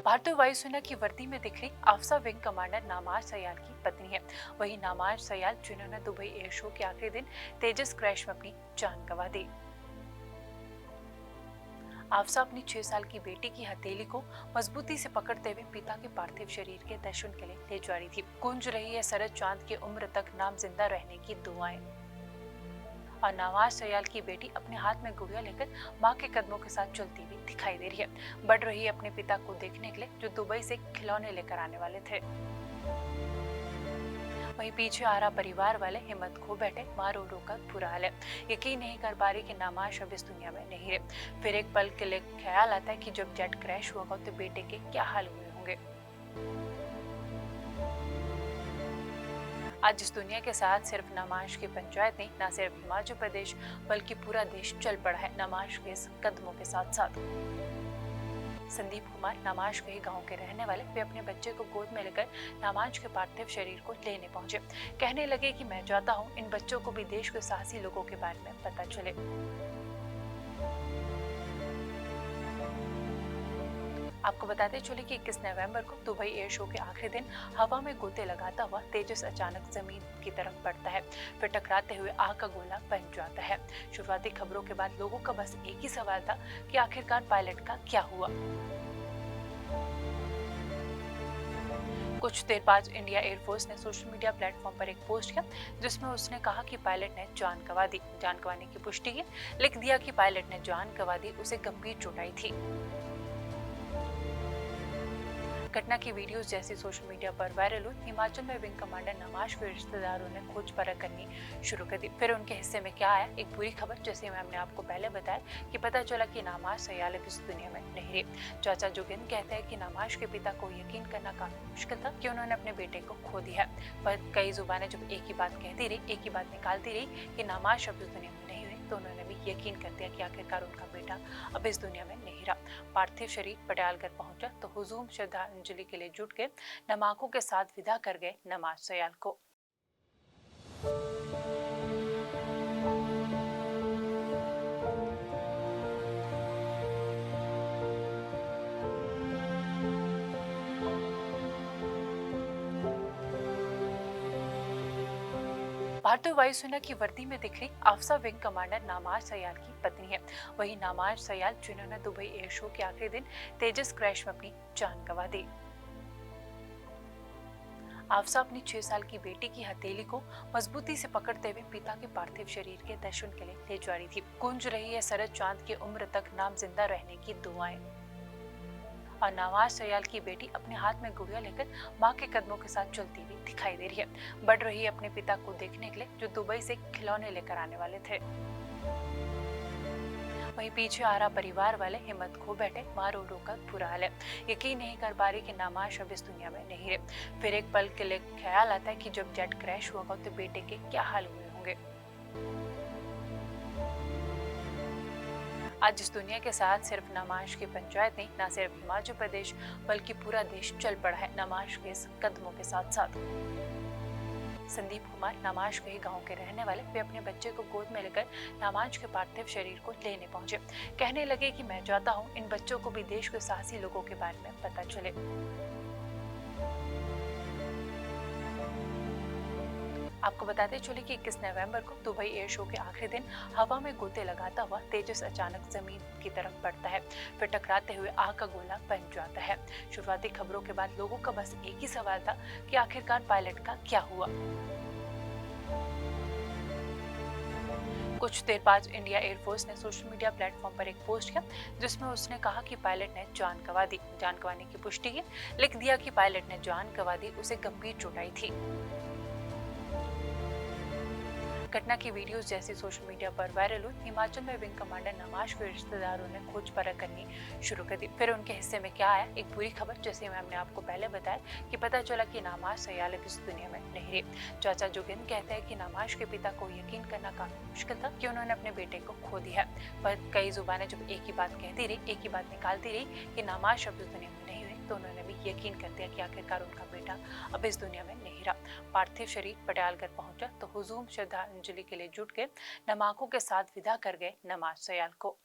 भारतीय वायुसेना की वर्दी में दिख रही आफ्सा विंग कमांडर नामाज सयाल की पत्नी है। वही नामाज सयाल जिन्होंने दुबई एयर शो के आखिरी दिन तेजस क्रैश में अपनी जान गंवा दी। आफ्सा अपनी 6 साल की बेटी की हथेली को मजबूती से पकड़ते हुए पिता के पार्थिव शरीर के दर्शन के लिए ले जा रही थी। गूंज रही है शरद चांद की उम्र तक नाम जिंदा रहने की दुआएं। और नवाज सयाल की बेटी अपने हाथ में गुड़िया लेकर मां के कदमों के साथ चलती हुई दिखाई दे रही है। बढ़ रही है अपने पिता को देखने के लिए जो दुबई से खिलौने लेकर आने वाले थे। वहीं पीछे आ रहा परिवार वाले हिम्मत खो बैठे। मां रो रो कर बुरा हाल है। यकीन नहीं कर पा रही कि नामाज अब इस दुनिया में नहीं रहे। फिर एक पल के लिए ख्याल आता है कि जब जेट क्रैश हुआ तो बेटे के क्या हाल हुए होंगे। आज इस दुनिया के साथ सिर्फ नमाज की पंचायत नहीं, न सिर्फ हिमाचल प्रदेश बल्कि पूरा देश चल पड़ा है नमाज के इस कदमों के साथ साथ। संदीप कुमार नमाज के गांव के रहने वाले, वे अपने बच्चे को गोद में लेकर नमाज के पार्थिव शरीर को लेने पहुंचे। कहने लगे कि मैं चाहता हूं इन बच्चों को भी देश के साहसी लोगों के बारे में पता चले। आपको बताते चले कि 21 नवंबर को दुबई एयर शो के आखिरी दिन हवा में गोते लगाता हुआ तेजस अचानक जमीन की तरफ बढ़ता है, फिर टकराते हुए आग का गोला बन जाता है। शुरुआती खबरों के बाद लोगों का बस एक ही सवाल था कि आखिरकार पायलट का क्या हुआ। कुछ देर बाद इंडिया एयरफोर्स ने सोशल मीडिया प्लेटफॉर्म पर एक पोस्ट किया जिसमें उसने कहा कि पायलट ने जान गंवा दी। जान गंवाने की पुष्टि की, लिख दिया कि पायलट ने जान गंवा दी, उसे गंभीर चोट आई थी। घटना की वीडियोस जैसे सोशल मीडिया पर वायरल हुई। हिमाचल में विंग कमांडर नमाज के रिश्तेदारों ने खोज परख करनी शुरू कर दी। फिर उनके हिस्से में क्या आया, एक बुरी खबर जैसे हमने आपको पहले बताया कि पता चला कि नमाज सयाल इस दुनिया में नहीं रहे। चाचा जोगिंद कहते हैं कि नमाज के पिता को यकीन करना काफी मुश्किल था कि उन्होंने अपने बेटे को खो दिया। पर कई जुबानें जब एक ही बात कहती रही, एक ही बात निकालती रही कि नमाज अब इस दुनिया में नहीं हुई, तो उन्होंने भी यकीन कर दिया कि आखिरकार उनका बेटा अब इस दुनिया में नहीं रहा। पार्थिव शरीर पटियालगढ़ पहुंचा तो हुजूम श्रद्धांजलि के लिए जुट के नमाकों के साथ विदा कर गए नमाज सयाल को। भारतीय वायुसेना की वर्दी में दिख रही आफ्सा विंग कमांडर नामाज सयाल की पत्नी है। वही नामाज सयाल जिन्होंने दुबई एयर शो के आखिरी दिन तेजस क्रैश में अपनी जान गंवा दी। आफ्सा अपनी 6 साल की बेटी की हथेली को मजबूती से पकड़ते हुए पिता के पार्थिव शरीर के दर्शन के लिए ले जा रही थी। गूंज रही है शरद चांद की उम्र तक नाम जिंदा रहने की दुआएं। और नवाज सयाल की बेटी अपने हाथ में गुड़िया लेकर मां के कदमों के साथ चलती हुई दिखाई दे रही है। बढ़ रही है अपने पिता को देखने के लिए जो दुबई से खिलौने लेकर आने वाले थे। वहीं पीछे आ रहा परिवार वाले हिम्मत खो बैठे। मां रो रो कर बुरा हाल है। यकीन नहीं कर पा रही कि नामाज अब इस दुनिया में नहीं रहे। फिर एक पल के लिए ख्याल आता है कि जब जेट क्रैश हुआ तो बेटे के क्या हाल हुए होंगे। आज इस दुनिया के साथ सिर्फ नमाज की पंचायत नहीं, न सिर्फ हिमाचल प्रदेश बल्कि पूरा देश चल पड़ा है नमाज के इस कदमों के साथ साथ। संदीप कुमार नमाज के गांव के रहने वाले, वे अपने बच्चे को गोद में लेकर नमाज के पार्थिव शरीर को लेने पहुंचे। कहने लगे कि मैं चाहता हूं इन बच्चों को भी देश के साहसी लोगों के बारे में पता चले। आपको बताते चले कि 21 नवंबर को दुबई एयर शो के आखिरी दिन हवा में गोते लगाता हुआ तेजस अचानक जमीन की तरफ बढ़ता है, फिर टकराते हुए आग का गोला बन जाता है। शुरुआती खबरों के बाद लोगों का बस एक ही सवाल था कि आखिरकार पायलट का क्या हुआ। कुछ देर बाद इंडिया एयरफोर्स ने सोशल मीडिया प्लेटफॉर्म पर एक पोस्ट किया जिसमें उसने कहा कि पायलट ने जान गंवा दी। जान गंवाने की पुष्टि की, लिख दिया कि पायलट ने जान गंवा दी, उसे गंभीर चोट आई थी। घटना की वीडियोस जैसे सोशल मीडिया पर वायरल हुई। हिमाचल में विंग कमांडर नमाज के रिश्तेदारों ने खोज परख करनी शुरू कर दी। फिर उनके हिस्से में क्या आया, एक बुरी खबर जैसे हमने आपको पहले बताया कि पता चला कि नमाज सयाल इस दुनिया में नहीं रहे। चाचा जोगिंद कहते हैं कि नमाज के पिता को यकीन करना काफी मुश्किल था कि उन्होंने अपने बेटे को खो दिया। पर कई जुबानें जब एक ही बात कहती रही, एक ही बात निकालती रही कि नमाज अब इस दुनिया में नहीं हुई, तो उन्होंने भी यकीन कर दिया कि आखिरकार उनका बेटा अब इस दुनिया में नहीं रहा। पार्थिव शरीर पटियालगढ़ पहुंचा तो हुजूम श्रद्धांजलि के लिए जुट के नमाकों के साथ विदा कर गए नमाज सयाल को।